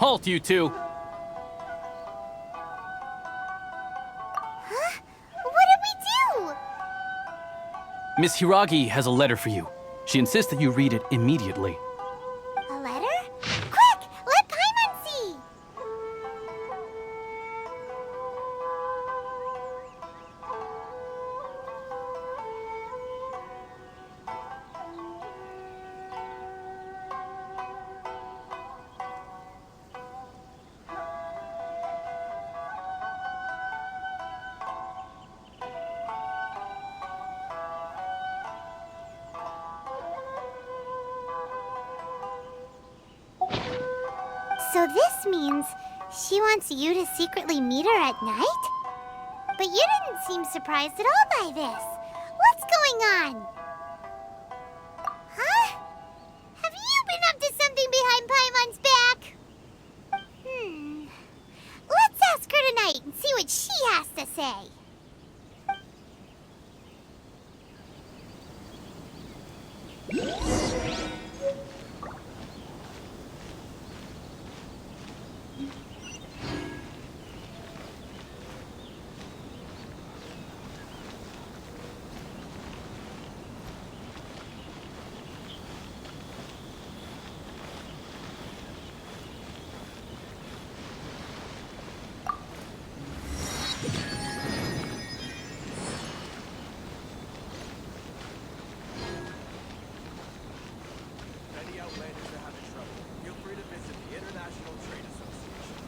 Halt, you two! Huh? What did we do? Miss Hiragi has a letter for you. She insists that you read it immediately. A letter? Quick! Let Paimon see! So this means she wants you to secretly meet her at night? But you didn't seem surprised at all by this. What's going on? Huh? Have you been up to something behind Paimon's back? Let's ask her tonight and see what she has to say. Any outlanders are having trouble, feel free to visit the International Trade Association.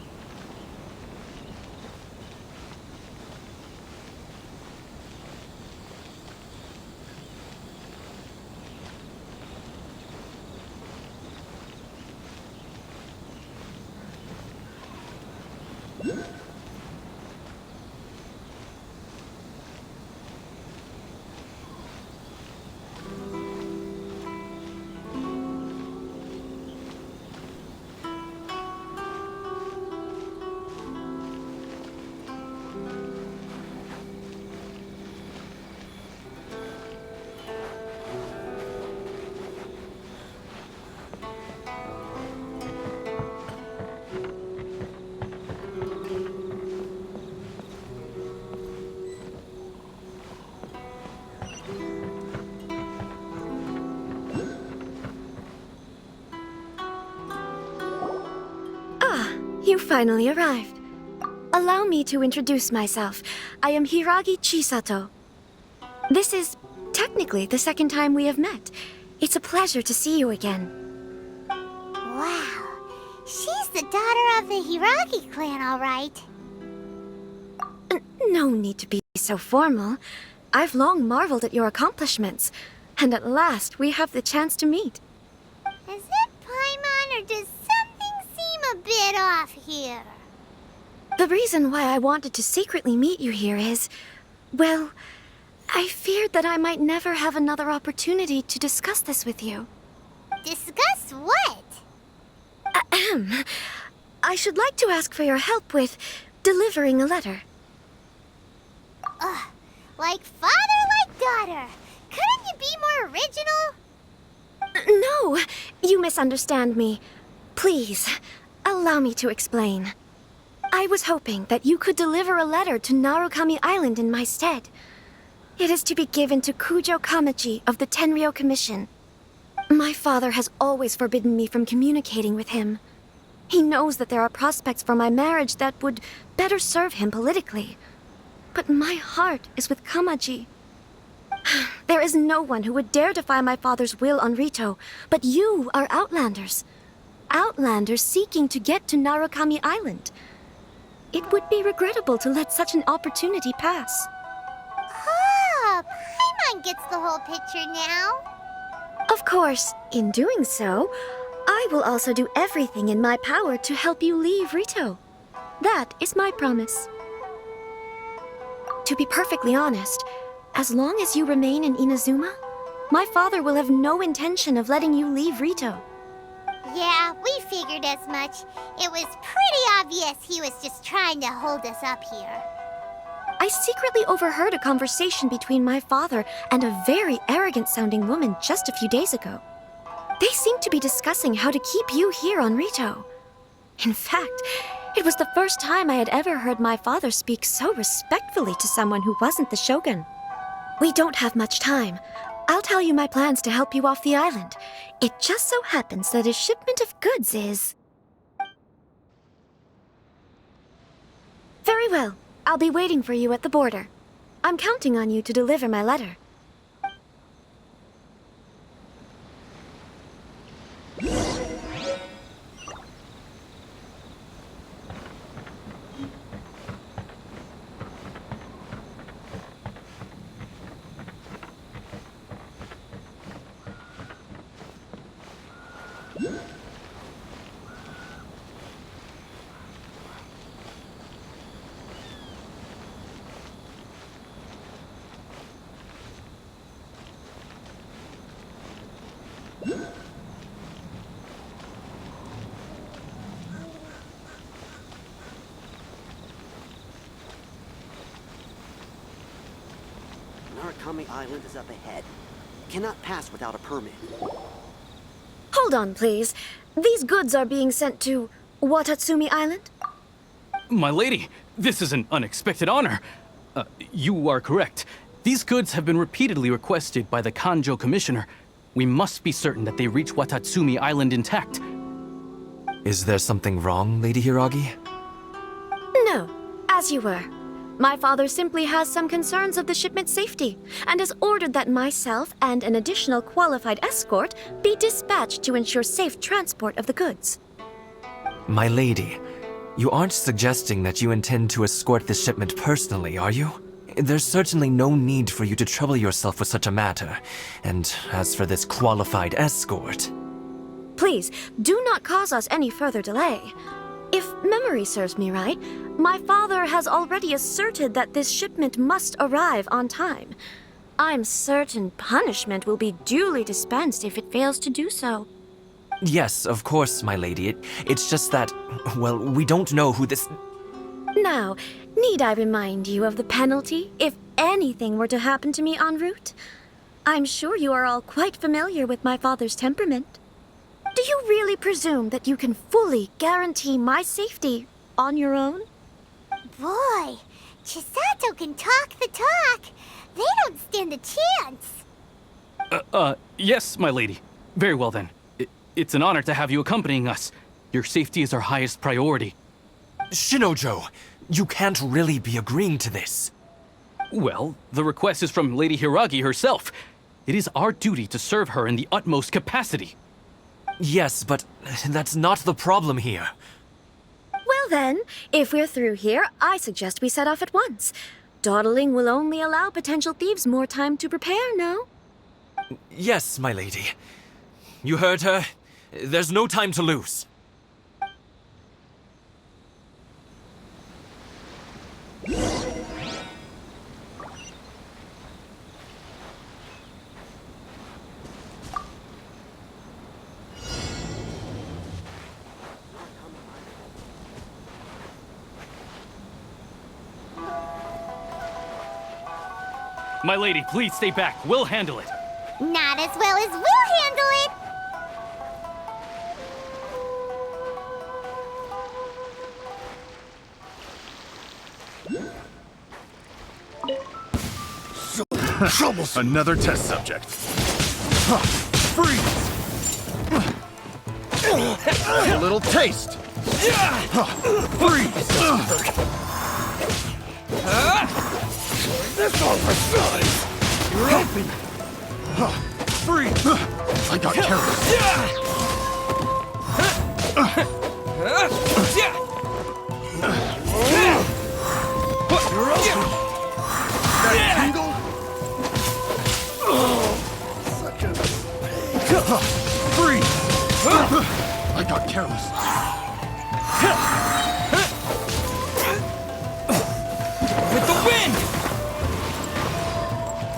You finally arrived. Allow me to introduce myself. I am Hiragi Chisato. This is technically the second time we have met. It's a pleasure to see you again. Wow. She's the daughter of the Hiragi clan, all right. No need to be so formal. I've long marveled at your accomplishments, and at last we have the chance to meet. Is it Paimon, or does something seem a bit off here? The reason why I wanted to secretly meet you here is, well, I feared that I might never have another opportunity to discuss this with you. Discuss what? Ahem. I should like to ask for your help with delivering a letter. Like father, like daughter. Couldn't you be more original? No, you misunderstand me. Please, allow me to explain. I was hoping that you could deliver a letter to Narukami Island in my stead. It is to be given to Kujo Kamachi of the Tenryou Commission. My father has always forbidden me from communicating with him. He knows that there are prospects for my marriage that would better serve him politically. But my heart is with Kamaji. There is no one who would dare defy my father's will on Rito, but you are Outlanders. Outlanders seeking to get to Narukami Island. It would be regrettable to let such an opportunity pass. Oh, Paimon gets the whole picture now. Of course, in doing so, I will also do everything in my power to help you leave Rito. That is my promise. To be perfectly honest, as long as you remain in Inazuma, my father will have no intention of letting you leave Rito. Yeah, we figured as much. It was pretty obvious he was just trying to hold us up here. I secretly overheard a conversation between my father and a very arrogant-sounding woman just a few days ago. They seemed to be discussing how to keep you here on Rito. In fact, it was the first time I had ever heard my father speak so respectfully to someone who wasn't the Shogun. We don't have much time. I'll tell you my plans to help you off the island. It just so happens that a shipment of goods is... Very well. I'll be waiting for you at the border. I'm counting on you to deliver my letter. Narukami Island is up ahead. Cannot pass without a permit. Hold on, please. These goods are being sent to Watatsumi Island? My lady, this is an unexpected honor. You are correct. These goods have been repeatedly requested by the Kanjo Commissioner. We must be certain that they reach Watatsumi Island intact. Is there something wrong, Lady Hiragi? No, as you were. My father simply has some concerns of the shipment's safety, and has ordered that myself and an additional qualified escort be dispatched to ensure safe transport of the goods. My lady, you aren't suggesting that you intend to escort this shipment personally, are you? There's certainly no need for you to trouble yourself with such a matter. And as for this qualified escort... Please, do not cause us any further delay. If memory serves me right, my father has already asserted that this shipment must arrive on time. I'm certain punishment will be duly dispensed if it fails to do so. Yes, of course, my lady. It's just that, well, we don't know who this... Now, need I remind you of the penalty if anything were to happen to me en route? I'm sure you are all quite familiar with my father's temperament. Do you really presume that you can fully guarantee my safety on your own? Boy, Chisato can talk the talk. They don't stand a chance. Yes, my lady. Very well then. It's an honor to have you accompanying us. Your safety is our highest priority. Shinojo, you can't really be agreeing to this. Well, the request is from Lady Hiragi herself. It is our duty to serve her in the utmost capacity. Yes, but that's not the problem here. Well then, if we're through here, I suggest we set off at once. Dawdling will only allow potential thieves more time to prepare, no? Yes, my lady. You heard her. There's no time to lose. My lady, please stay back. We'll handle it. Not as well as we'll handle it. Another test subject. Freeze! A little taste. Freeze! This all for size! You're open! Freeze! I got careless. You're open! That tingle? Such a... Freeze! I got careless. With the wind!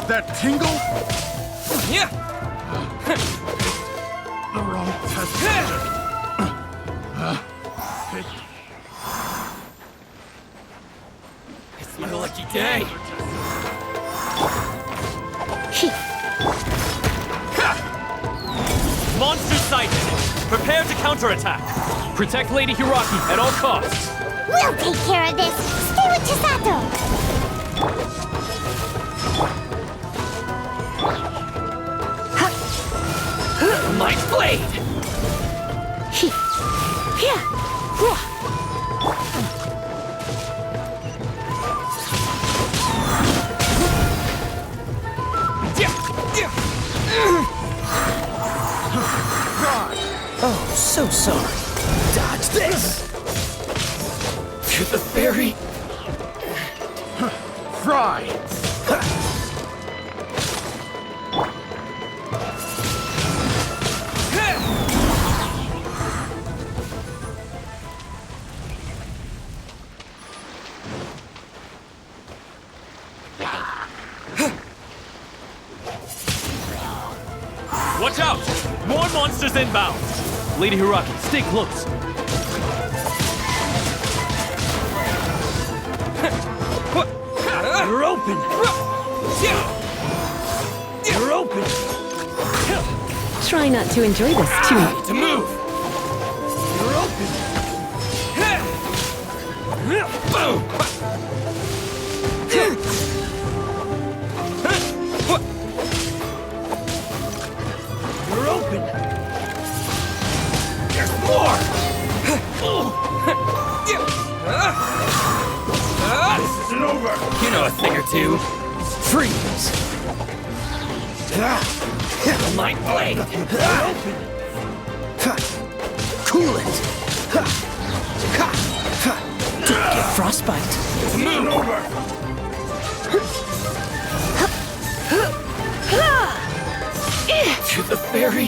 That tingle? Yeah! The wrong test. It's my lucky day. Monster sighted! Prepare to counterattack! Protect Lady Hiraki at all costs. We'll take care of this. Stay with Chisato. My blade! Oh, so sorry. Dodge this! To the ferry! Fry! Watch out! More monsters inbound! Lady Hiraki, stay close. You're open! You're open! Try not to enjoy this too much. To move! You're open! Boom! You're open! There's more! This isn't over! You know a thing or two. Freeze! My blade! Cool it! Don't get frostbite. This isn't over! To the ferry!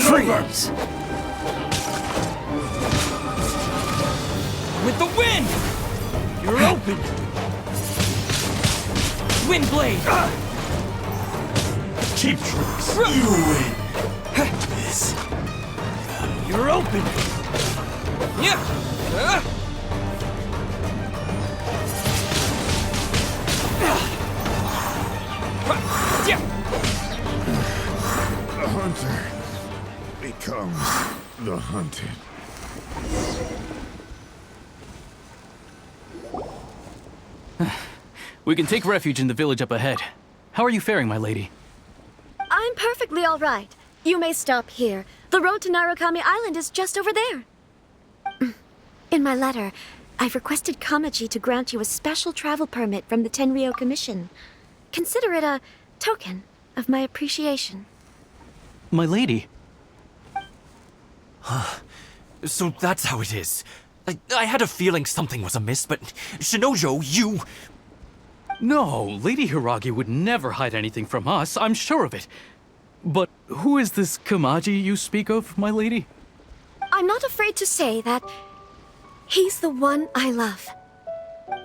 Freeze! With the wind! You're open! Wind blade! Cheap tricks! You win! This... You're open! The hunter becomes the hunted. We can take refuge in the village up ahead. How are you faring, my lady? I'm perfectly all right. You may stop here. The road to Narukami Island is just over there. In my letter, I've requested Kamaji to grant you a special travel permit from the Tenryou Commission. Consider it a token of my appreciation. My lady? So that's how it is. I had a feeling something was amiss, but Shinojo, you... No, Lady Hiragi would never hide anything from us, I'm sure of it. But who is this Kamaji you speak of, my lady? I'm not afraid to say that he's the one I love.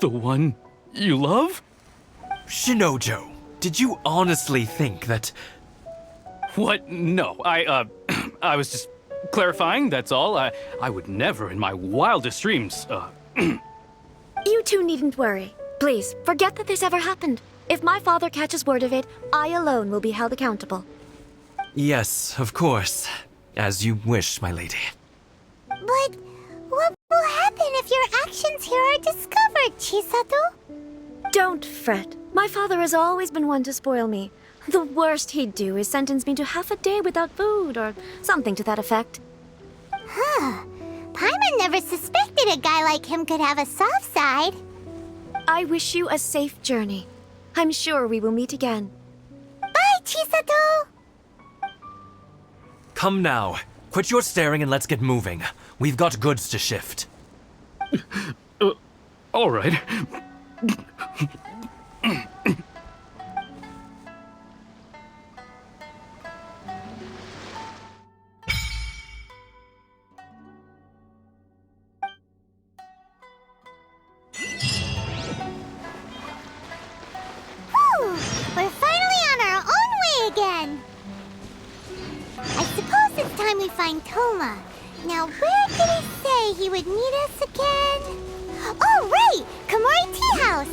The one you love? Shinojo, did you honestly think that... What? No, I was just clarifying, that's all. I would never in my wildest dreams, You two needn't worry. Please, forget that this ever happened. If my father catches word of it, I alone will be held accountable. Yes, of course. As you wish, my lady. But what will happen if your actions here are discovered, Chisato? Don't fret. My father has always been one to spoil me. The worst he'd do is sentence me to half a day without food, or something to that effect. Huh. Paimon never suspected a guy like him could have a soft side. I wish you a safe journey. I'm sure we will meet again. Bye, Chisato! Come now. Quit your staring and let's get moving. We've got goods to shift. all right. Thoma. Now, where did he say he would meet us again? Oh, right! Komori Tea House!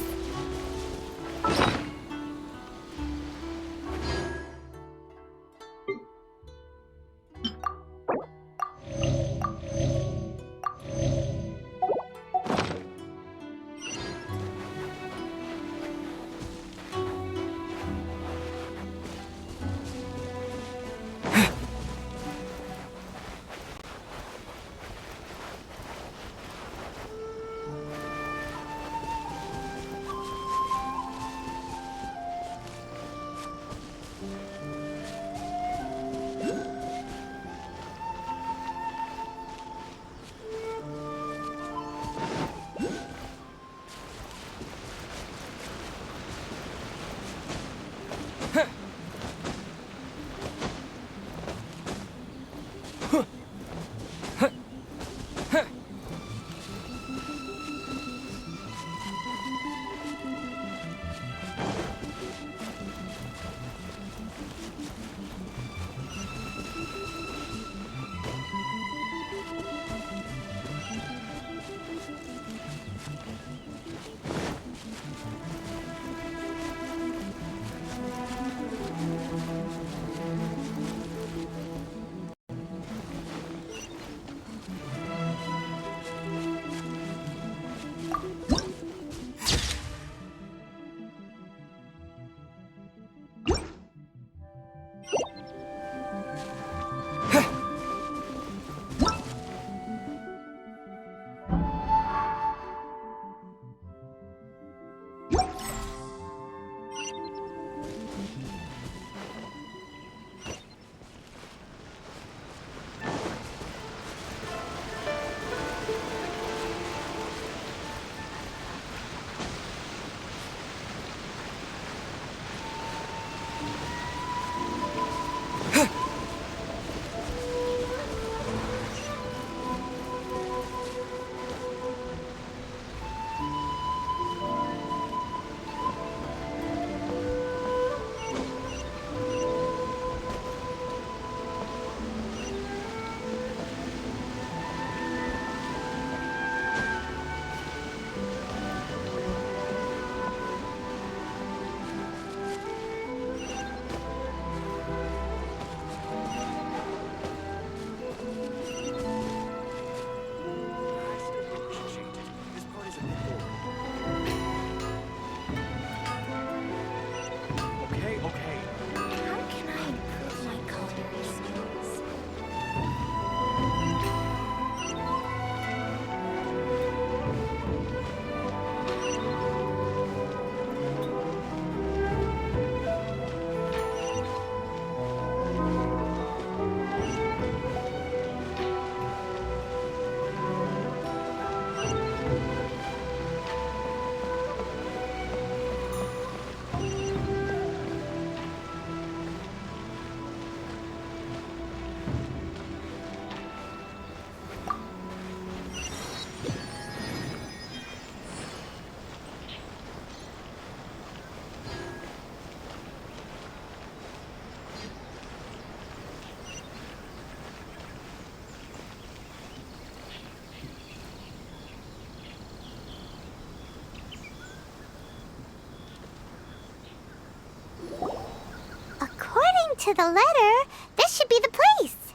To the letter, this should be the place.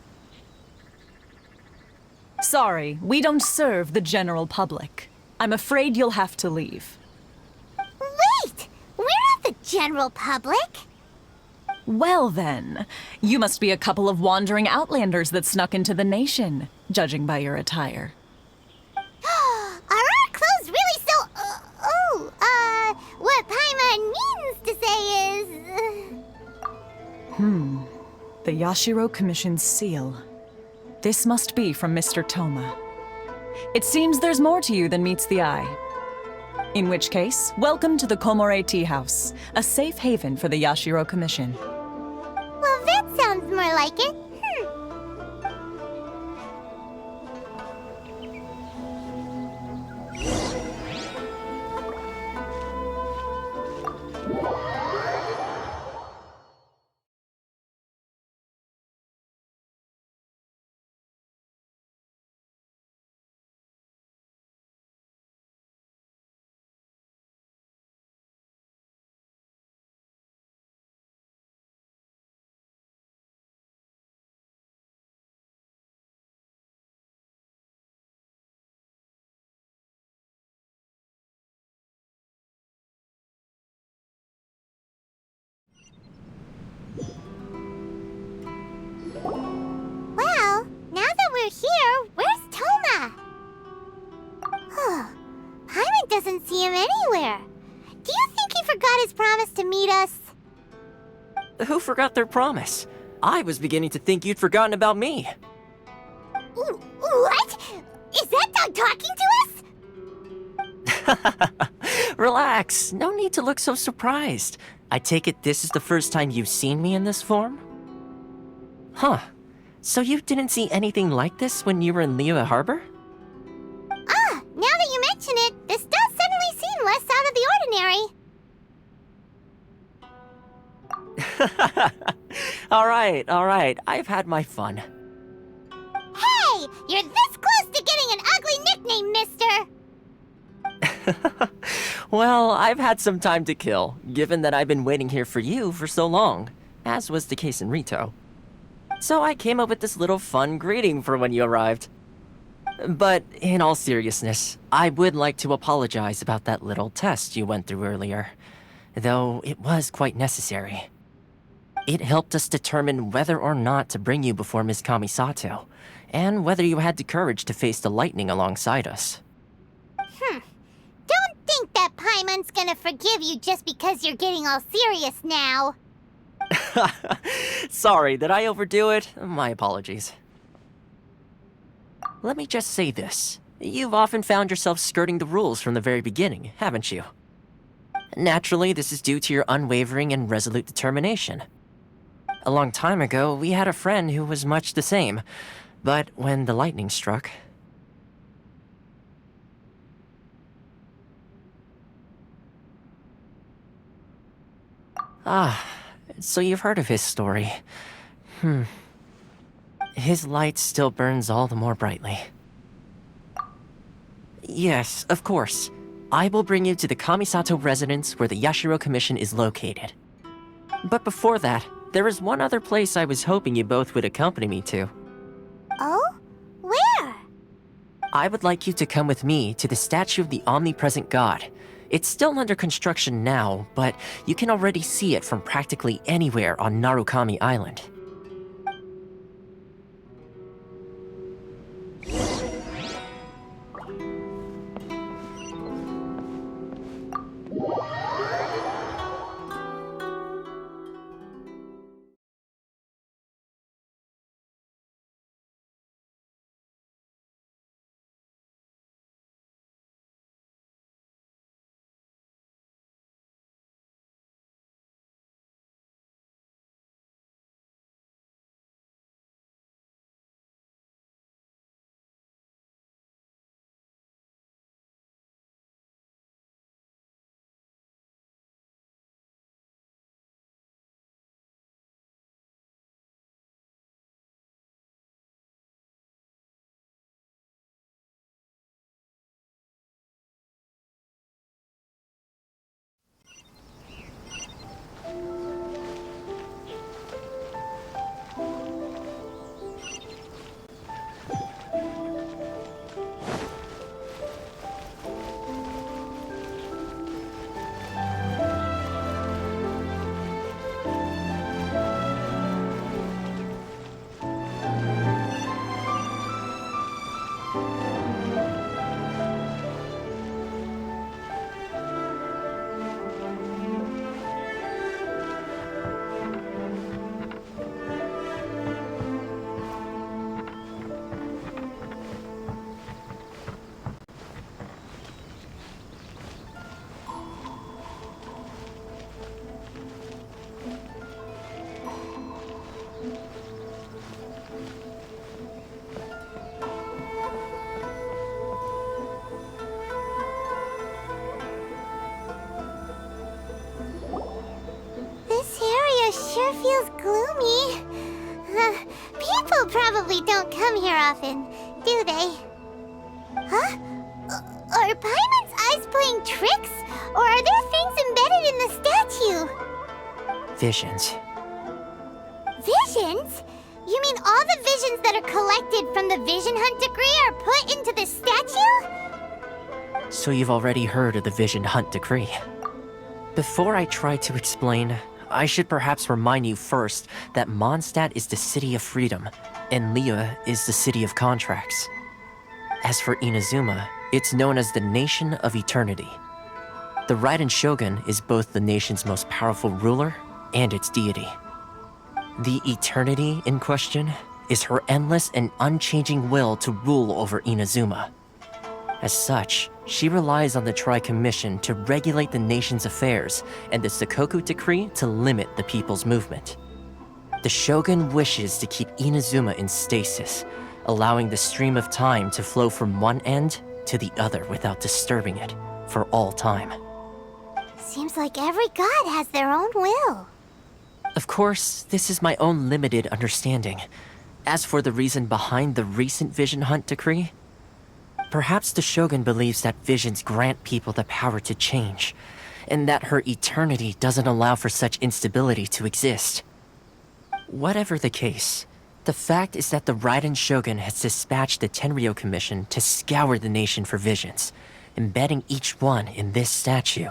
Sorry, we don't serve the general public. I'm afraid you'll have to leave. Wait! We're not the general public. Well then, you must be a couple of wandering outlanders that snuck into the nation, judging by your attire. Are our clothes really so... what Paimon means to say is... The Yashiro Commission's seal. This must be from Mr. Thoma. It seems there's more to you than meets the eye. In which case, welcome to the Komore Tea House, a safe haven for the Yashiro Commission. Well, that sounds more like it. doesn't see him anywhere. Do you think he forgot his promise to meet us? Who forgot their promise? I was beginning to think you'd forgotten about me. What? Is that dog talking to us? Relax, no need to look so surprised. I take it this is the first time you've seen me in this form? Huh. So you didn't see anything like this when you were in Liyue Harbor? Ah, now that you mention it, this does suddenly seem less out of the ordinary. Alright, I've had my fun. Hey, you're this close to getting an ugly nickname, mister! Well, I've had some time to kill, given that I've been waiting here for you for so long, as was the case in Rito. So I came up with this little fun greeting for when you arrived. But in all seriousness, I would like to apologize about that little test you went through earlier, though it was quite necessary. It helped us determine whether or not to bring you before Ms. Kamisato, and whether you had the courage to face the lightning alongside us. Don't think that Paimon's gonna forgive you just because you're getting all serious now. Sorry, did I overdo it? My apologies. Let me just say this. You've often found yourself skirting the rules from the very beginning, haven't you? Naturally, this is due to your unwavering and resolute determination. A long time ago, we had a friend who was much the same, but when the lightning struck... So you've heard of his story. His light still burns all the more brightly. Yes, of course. I will bring you to the Kamisato residence where the Yashiro Commission is located. But before that, there is one other place I was hoping you both would accompany me to. Oh? Where? I would like you to come with me to the statue of the omnipresent god. It's still under construction now, but you can already see it from practically anywhere on Narukami Island. Sure feels gloomy. People probably don't come here often, do they? Huh? Are Paimon's eyes playing tricks? Or are there things embedded in the statue? Visions. Visions? You mean all the visions that are collected from the Vision Hunt decree are put into this statue? So you've already heard of the Vision Hunt decree. Before I try to explain, I should perhaps remind you first that Mondstadt is the city of freedom, and Liyue is the city of contracts. As for Inazuma, it's known as the Nation of Eternity. The Raiden Shogun is both the nation's most powerful ruler and its deity. The Eternity in question is her endless and unchanging will to rule over Inazuma. As such, she relies on the Tri-Commission to regulate the nation's affairs and the Sakoku Decree to limit the people's movement. The Shogun wishes to keep Inazuma in stasis, allowing the stream of time to flow from one end to the other without disturbing it for all time. Seems like every god has their own will. Of course, this is my own limited understanding. As for the reason behind the recent Vision Hunt decree, perhaps the Shogun believes that visions grant people the power to change, and that her eternity doesn't allow for such instability to exist. Whatever the case, the fact is that the Raiden Shogun has dispatched the Tenryo Commission to scour the nation for visions, embedding each one in this statue.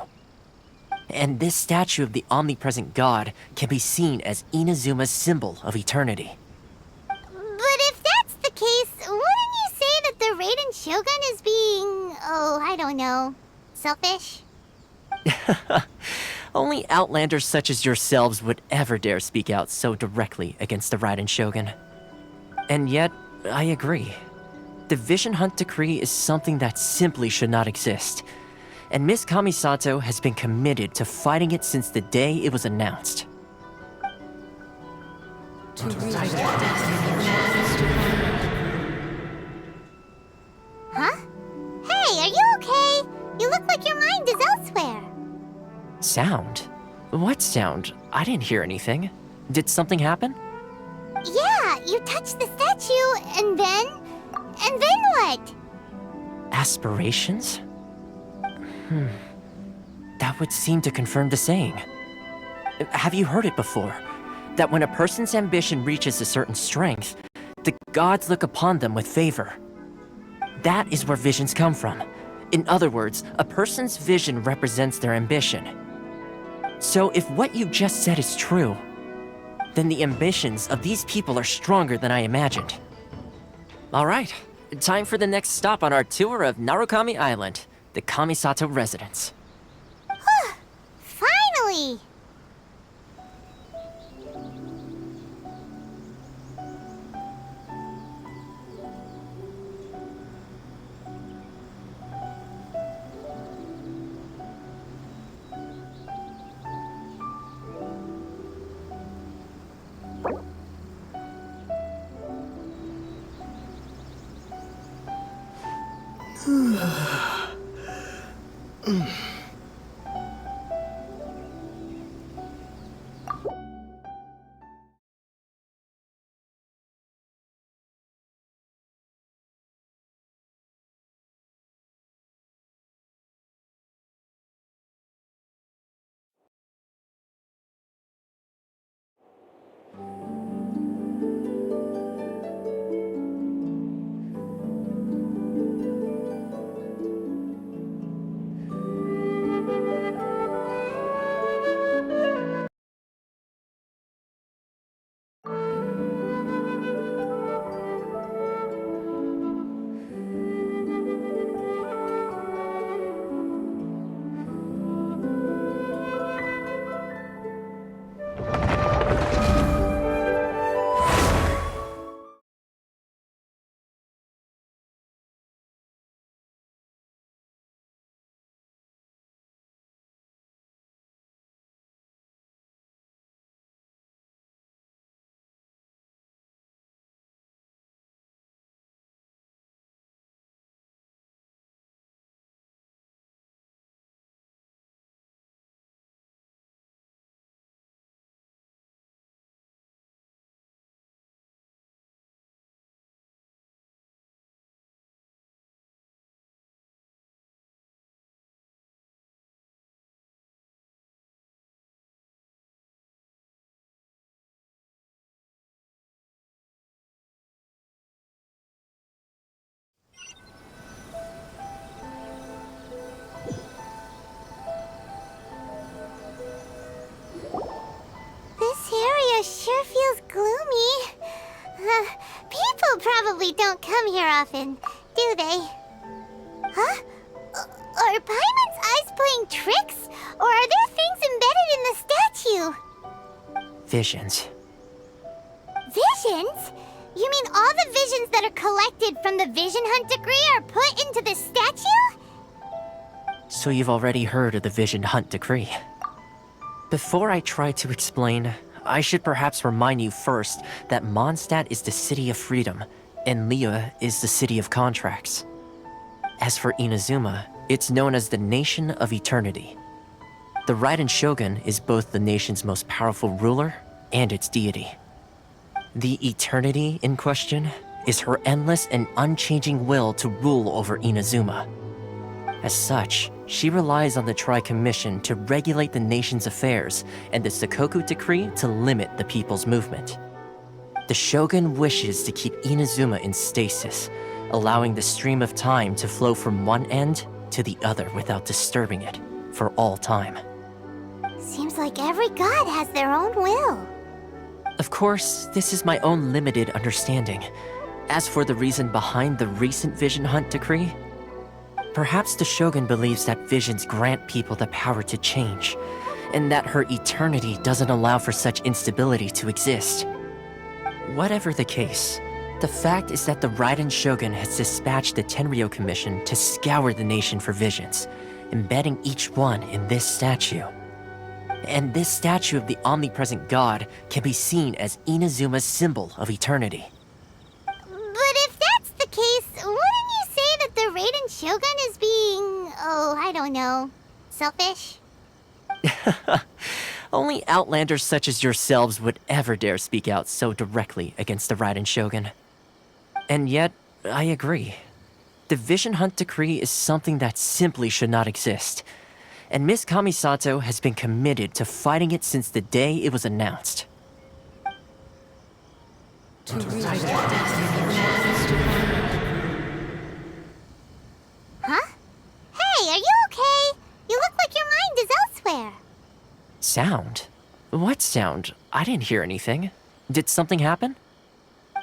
And this statue of the omnipresent god can be seen as Inazuma's symbol of eternity. But if that's the case, wouldn't you say that the Raiden Shogun is being, I don't know, selfish? Only outlanders such as yourselves would ever dare speak out so directly against the Raiden Shogun. And yet, I agree. The Vision Hunt decree is something that simply should not exist. And Miss Kamisato has been committed to fighting it since the day it was announced. Huh? Hey, are you okay? You look like your mind is elsewhere. Sound? What sound? I didn't hear anything. Did something happen? Yeah, you touched the statue, and then what? Aspirations? That would seem to confirm the saying. Have you heard it before? That when a person's ambition reaches a certain strength, the gods look upon them with favor. That is where visions come from. In other words, a person's vision represents their ambition. So if what you just said is true, then the ambitions of these people are stronger than I imagined. All right, time for the next stop on our tour of Narukami Island, the Kamisato residence. Finally! Sure feels gloomy. People probably don't come here often, do they? Are Paimon's eyes playing tricks? Or are there things embedded in the statue? Visions. Visions? You mean all the visions that are collected from the Vision Hunt decree are put into the statue? So you've already heard of the Vision Hunt decree. Before I try to explain, I should perhaps remind you first that Mondstadt is the city of freedom, and Liyue is the city of contracts. As for Inazuma, it's known as the Nation of Eternity. The Raiden Shogun is both the nation's most powerful ruler and its deity. The Eternity in question is her endless and unchanging will to rule over Inazuma. As such, she relies on the Tri-Commission to regulate the nation's affairs and the Sakoku Decree to limit the people's movement. The Shogun wishes to keep Inazuma in stasis, allowing the stream of time to flow from one end to the other without disturbing it for all time. Seems like every god has their own will. Of course, this is my own limited understanding. As for the reason behind the recent Vision Hunt decree, perhaps the Shogun believes that visions grant people the power to change, and that her eternity doesn't allow for such instability to exist. Whatever the case, the fact is that the Raiden Shogun has dispatched the Tenryo Commission to scour the nation for visions, embedding each one in this statue. And this statue of the omnipresent god can be seen as Inazuma's symbol of eternity. But if that's the case, wouldn't you say that the Raiden Shogun is being, I don't know, selfish? Only outlanders such as yourselves would ever dare speak out so directly against the Raiden Shogun. And yet, I agree. The Vision Hunt decree is something that simply should not exist. And Miss Kamisato has been committed to fighting it since the day it was announced. Huh? Hey, are you okay? You look like your mind is elsewhere. Sound? What sound? I didn't hear anything. Did something happen?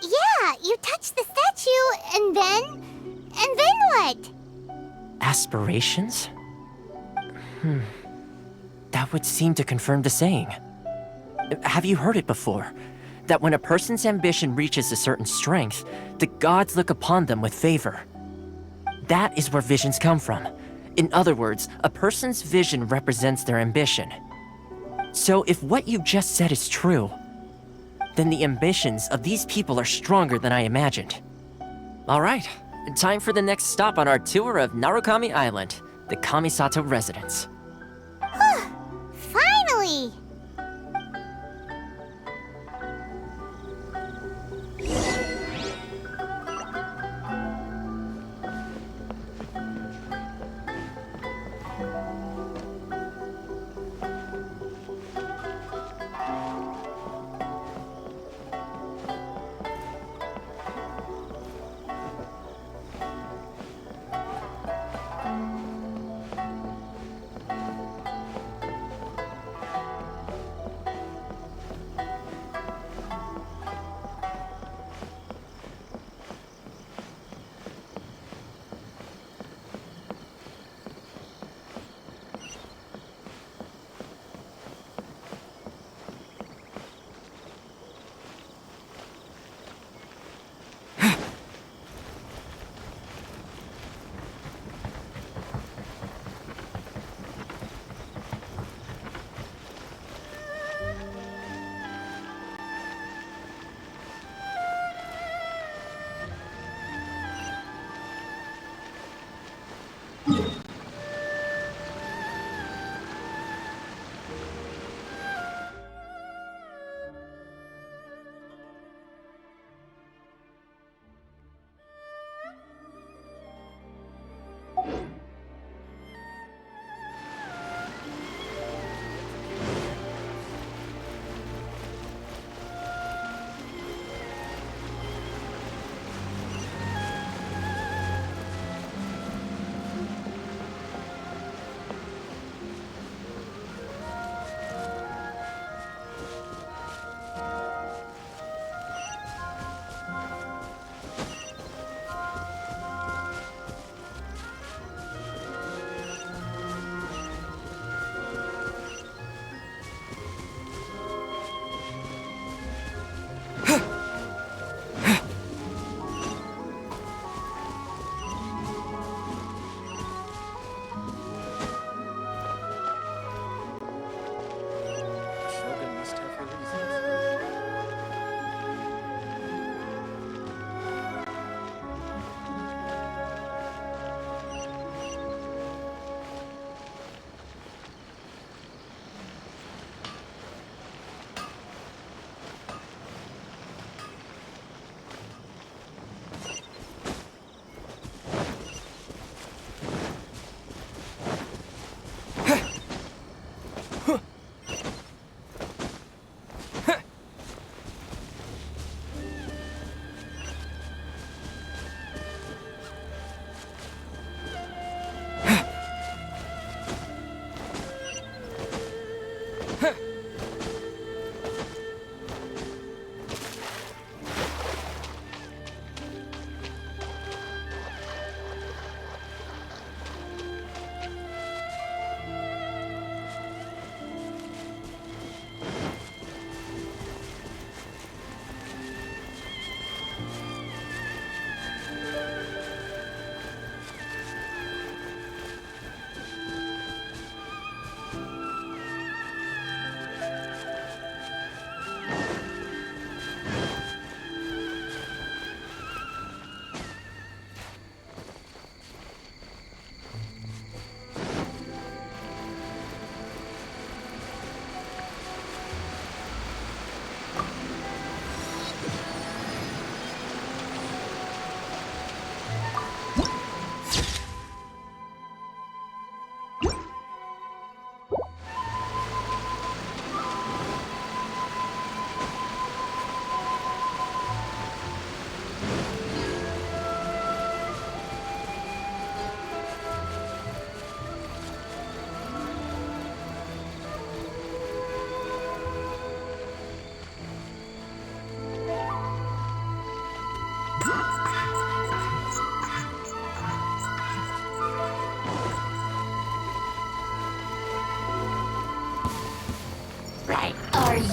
Yeah, you touched the statue, and then what? Aspirations? That would seem to confirm the saying. Have you heard it before? That when a person's ambition reaches a certain strength, the gods look upon them with favor. That is where visions come from. In other words, a person's vision represents their ambition. So if what you just said is true, then the ambitions of these people are stronger than I imagined. Alright, time for the next stop on our tour of Narukami Island, the Kamisato residence. Finally!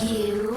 You?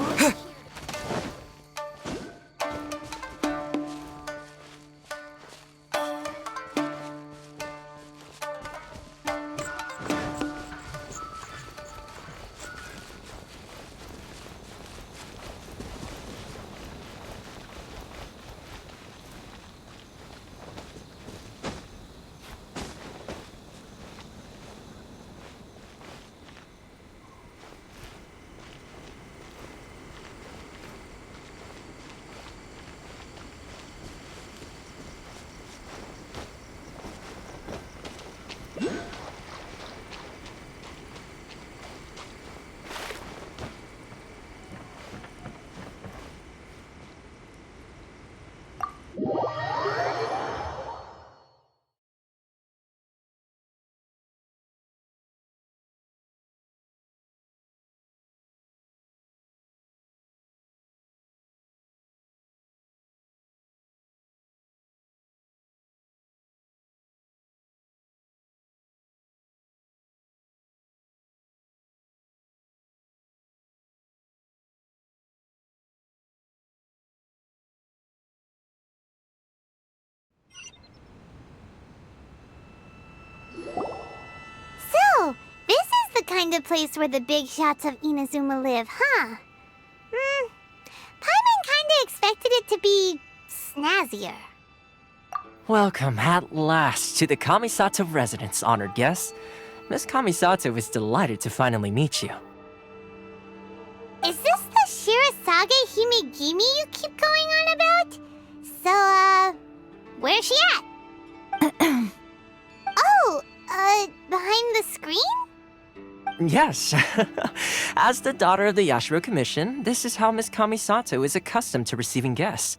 So, this is the kind of place where the big shots of Inazuma live, huh? Paimon kinda expected it to be snazzier. Welcome at last to the Kamisato residence, honored guest. Miss Kamisato is delighted to finally meet you. Is this the Shirasage Himegimi you keep going on about? So, where's she at? Oh, behind the screen? Yes. As the daughter of the Yashiro Commission, this is how Miss Kamisato is accustomed to receiving guests.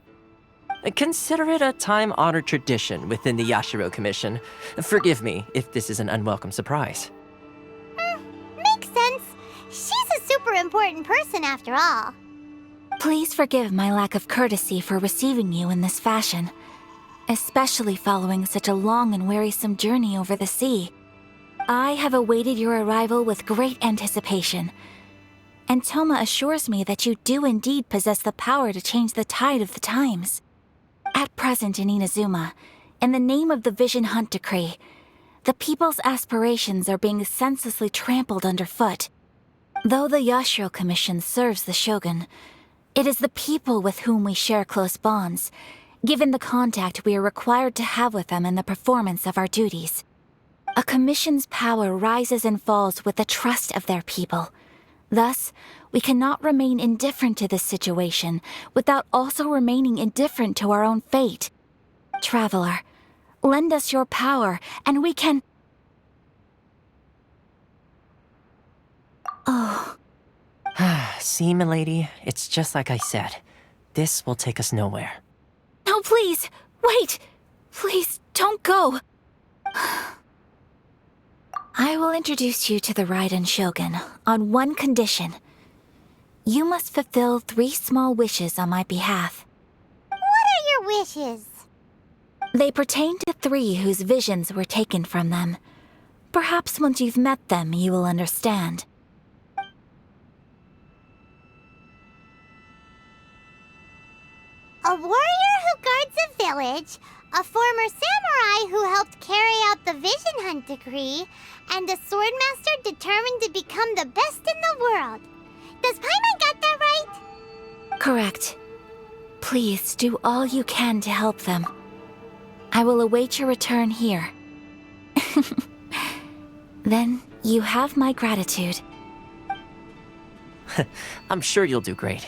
Consider it a time-honored tradition within the Yashiro Commission. Forgive me if this is an unwelcome surprise. Makes sense. She's a super important person after all. Please forgive my lack of courtesy for receiving you in this fashion, especially following such a long and wearisome journey over the sea. I have awaited your arrival with great anticipation, and Thoma assures me that you do indeed possess the power to change the tide of the times. At present in Inazuma, in the name of the Vision Hunt Decree, the people's aspirations are being senselessly trampled underfoot. Though the Yashiro Commission serves the Shogun, it is the people with whom we share close bonds, given the contact we are required to have with them in the performance of our duties. A commission's power rises and falls with the trust of their people. Thus, we cannot remain indifferent to this situation without also remaining indifferent to our own fate. Traveler, lend us your power, and we can... Oh. See, milady, it's just like I said. This will take us nowhere. No, please! Wait! Please, don't go! I will introduce you to the Raiden Shogun on one condition. You must fulfill 3 small wishes on my behalf. What are your wishes? They pertain to 3 whose visions were taken from them. Perhaps once you've met them, you will understand. A warrior who guards a village, a former samurai who helped carry out the Vision Hunt Decree, and a swordmaster determined to become the best in the world. Does Paimon got that right? Correct. Please do all you can to help them. I will await your return here. Then you have my gratitude. I'm sure you'll do great.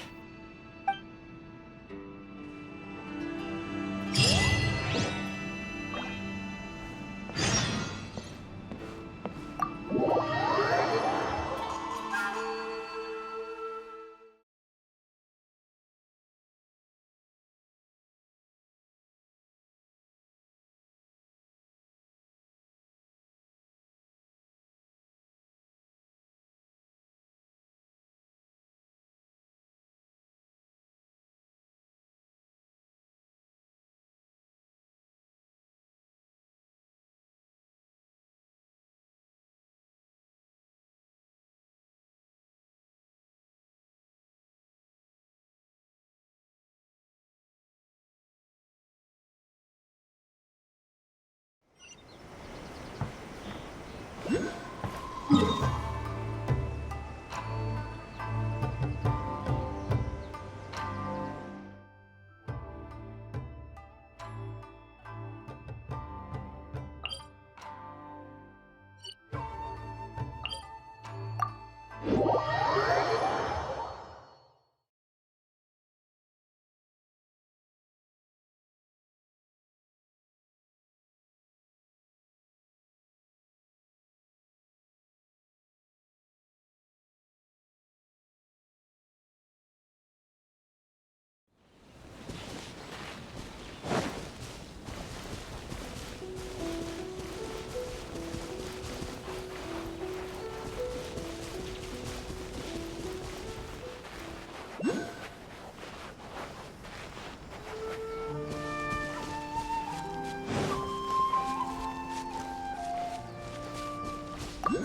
Let's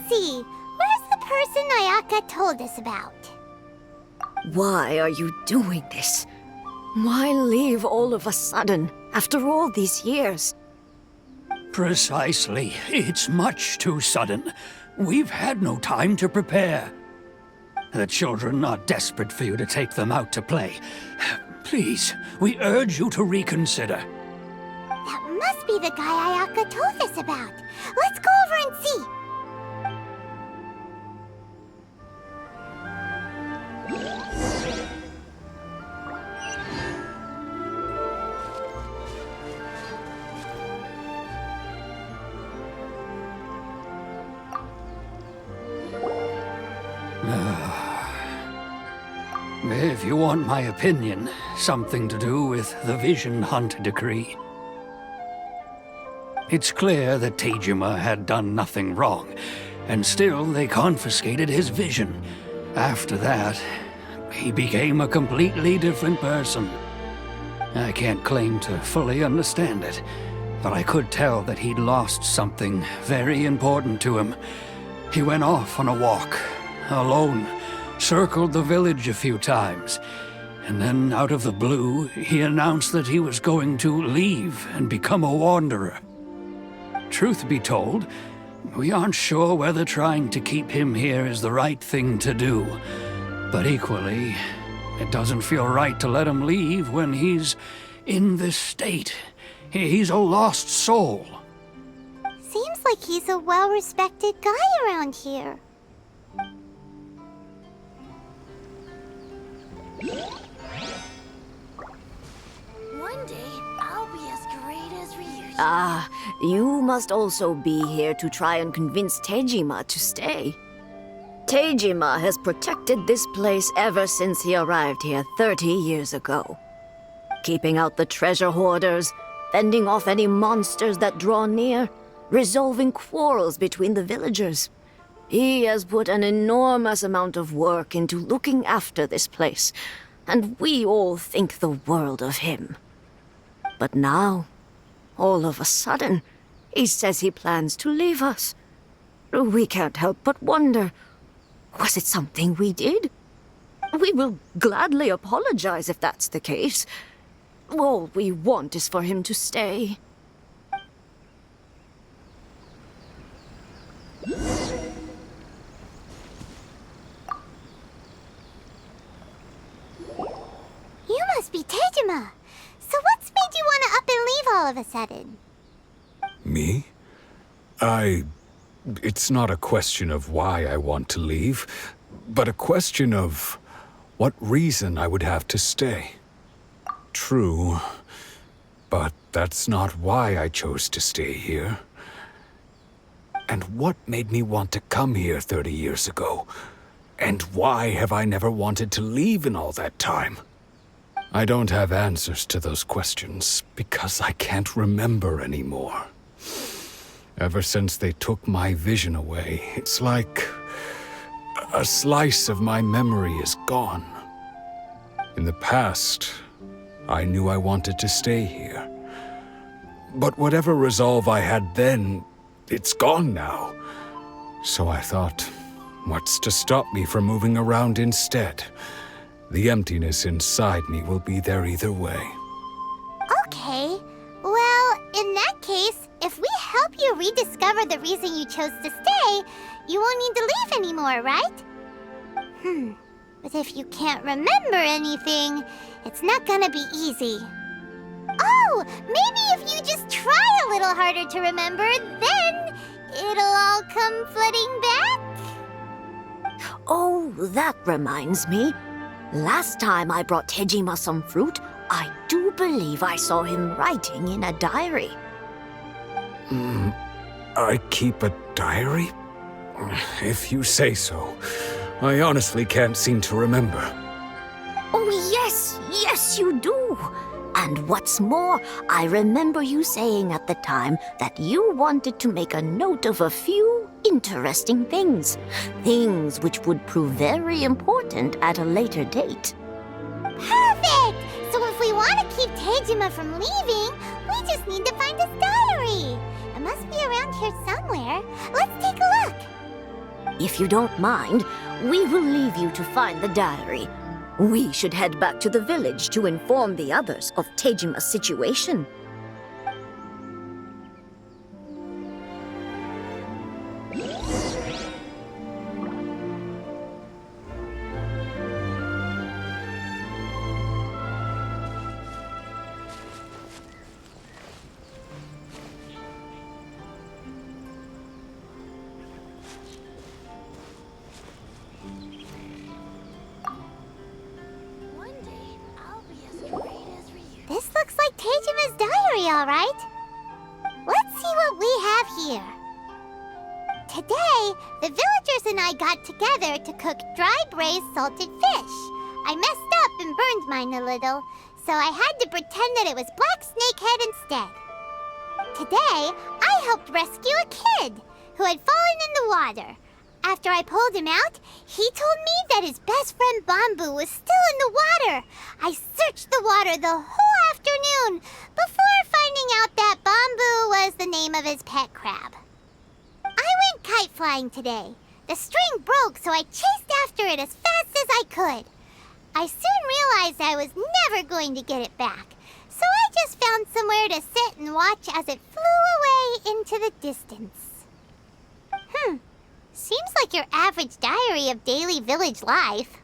see. Where's the person Ayaka told us about? Why are you doing this? Why leave all of a sudden, after all these years? Precisely. It's much too sudden. We've had no time to prepare. The children are desperate for you to take them out to play. Please, we urge you to reconsider. That must be the guy Ayaka told us about. Let's go over and see. If you want my opinion, something to do with the Vision Hunt decree. It's clear that Tejima had done nothing wrong, and still they confiscated his vision. After that, he became a completely different person. I can't claim to fully understand it, but I could tell that he'd lost something very important to him. He went off on a walk, alone, circled the village a few times, and then out of the blue, he announced that he was going to leave and become a wanderer. Truth be told, we aren't sure whether trying to keep him here is the right thing to do. But equally, it doesn't feel right to let him leave when he's in this state. He's a lost soul. Seems like he's a well-respected guy around here. One day, I'll be as great as Ryuji. Ah, you must also be here to try and convince Tejima to stay. Tejima has protected this place ever since he arrived here 30 years ago. Keeping out the treasure hoarders, fending off any monsters that draw near, resolving quarrels between the villagers. He has put an enormous amount of work into looking after this place, and we all think the world of him. But now, all of a sudden, he says he plans to leave us. We can't help but wonder, was it something we did? We will gladly apologize if that's the case. All we want is for him to stay. You must be Tejima. So what's made you want to up and leave all of a sudden? Me? It's not a question of why I want to leave, but a question of what reason I would have to stay. True, but that's not why I chose to stay here. And what made me want to come here 30 years ago? And why have I never wanted to leave in all that time? I don't have answers to those questions because I can't remember anymore. Ever since they took my vision away, it's like a slice of my memory is gone. In the past, I knew I wanted to stay here. But whatever resolve I had then, it's gone now. So I thought, what's to stop me from moving around instead? The emptiness inside me will be there either way. Okay. Well, in that case, if we help you rediscover the reason you chose to stay, you won't need to leave anymore, right? But if you can't remember anything, it's not gonna be easy. Oh, maybe if you just try a little harder to remember, then it'll all come flooding back? Oh, that reminds me. Last time I brought Tejima some fruit, I do believe I saw him writing in a diary. I keep a diary? If you say so. I honestly can't seem to remember. Oh, yes, you do. And what's more, I remember you saying at the time that you wanted to make a note of a few interesting things. Things which would prove very important at a later date. Perfect! want to keep Tejima from leaving. We just need to find his diary. It must be around here somewhere. Let's take a look. If you don't mind, we will leave you to find the diary. We should head back to the village to inform the others of Tejima's situation. This looks like Tejima's diary, all right. Let's see what we have here. Today, the villagers and I got together to cook dry braised salted fish. I messed up and burned mine a little, so I had to pretend that it was black snakehead instead. Today, I helped rescue a kid who had fallen in the water. After I pulled him out, he told me that his best friend Bamboo was still in the water. I searched the water the whole afternoon before finding out that Bamboo was the name of his pet crab. I went kite flying today. The string broke, so I chased after it as fast as I could. I soon realized I was never going to get it back, so I just found somewhere to sit and watch as it flew away into the distance. Seems like your average diary of daily village life.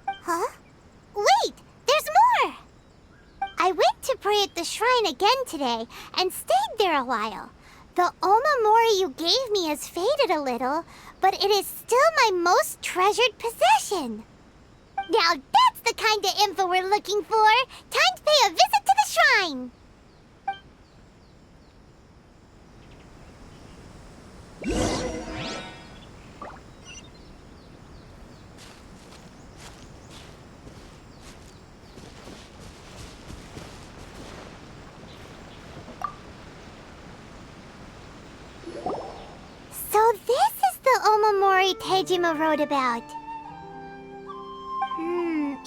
Huh? Wait! There's more! I went to pray at the shrine again today and stayed there a while. The omamori you gave me has faded a little, but it is still my most treasured possession. Now that's the kind of info we're looking for! Time to pay a visit to the shrine! So this is the omamori Tejima wrote about.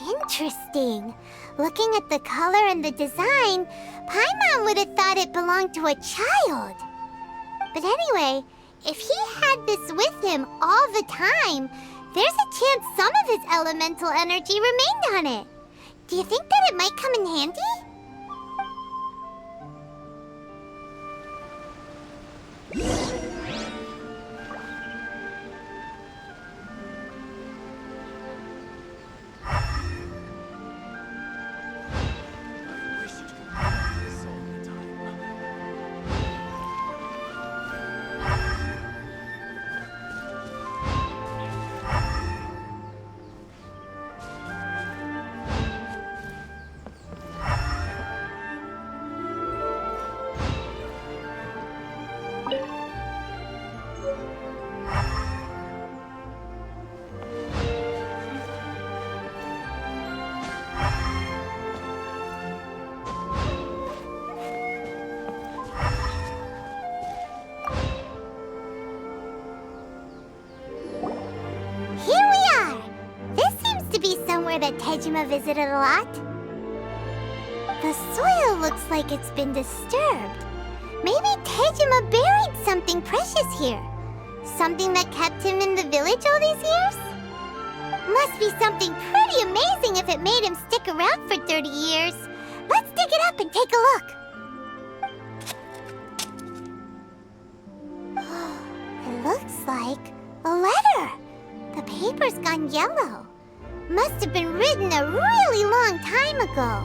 Interesting. Looking at the color and the design, Paimon would have thought it belonged to a child. But anyway, if he had this with him all the time, there's a chance some of his elemental energy remained on it. Do you think that it might come in handy? That Tejima visited a lot. The soil looks like it's been disturbed. Maybe Tejima buried something precious here. Something that kept him in the village all these years? Must be something pretty amazing if it made him stick around for 30 years. Let's dig it up and take a look. It looks like a letter. The paper's gone yellow. Must have been written a really long time ago.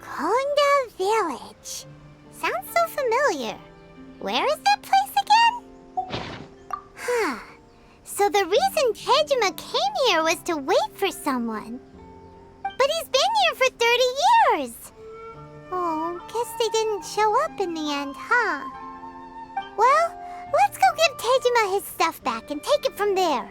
Konda Village. Sounds so familiar. Where is that place again? So the reason Tejima came here was to wait for someone. But he's been here for 30 years. Oh, guess they didn't show up in the end, huh? Well, let's go give Tejima his stuff back and take it from there.